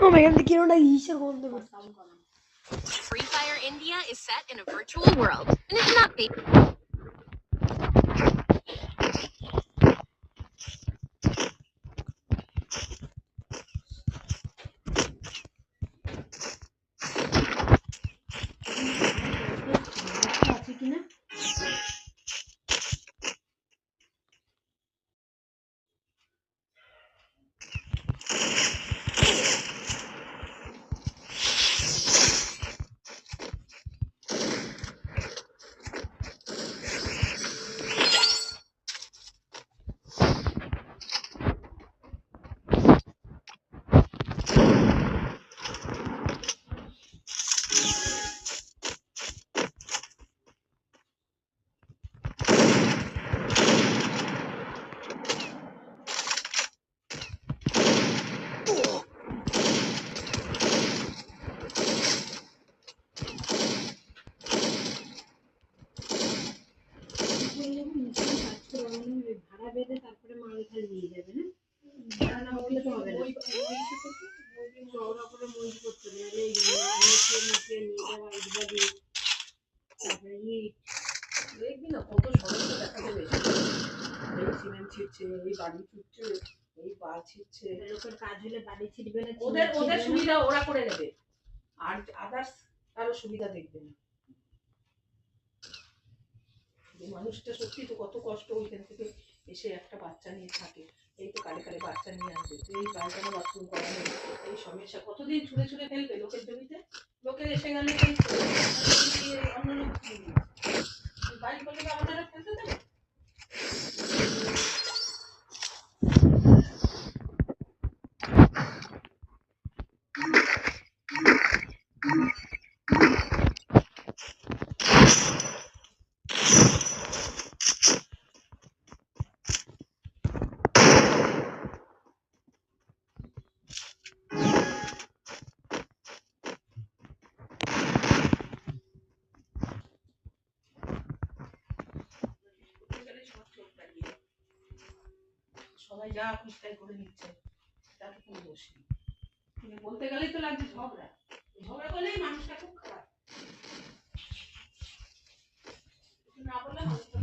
Oh my god, the kid is Free Fire India is set in a virtual world, and it's not fake. দেখবি না কত সমস্যা দেখা দেবে, এই সিমেন্ট ছিটছে, এই বাড়ি ছিটছে, এই বার ছিটছে, লোকের কাজ হলে বাড়ি ছিটবে না, ওদের সুবিধা ওরা করে নেবে, আর আদার্স কারো সুবিধা দেখবে না। মানুষটা সত্যি তো কত কষ্ট ওইখান থেকে এসে একটা বাচ্চা নিয়ে থাকে, এই তো কালে কালে বাচ্চা নিয়ে আসবে, এই পায়খানা বাথরুম করানো, এই সমস্যা কতদিন ছুঁড়ে ছুঁড়ে ফেলবে লোকের জমিতে, লোকের এসে গেলে অন্য লোক বাড়ি করলে আমাদের ফেলতে দেবে। সবাই যা খুশি তাই করে নিচ্ছে, তাতে কোনো দোষ নেই, কিন্তু বলতে গেলেই তো লাগছে ঝগড়া, ঝগড়া করলেই মানুষটা খুব খারাপ, না বললে মানুষটা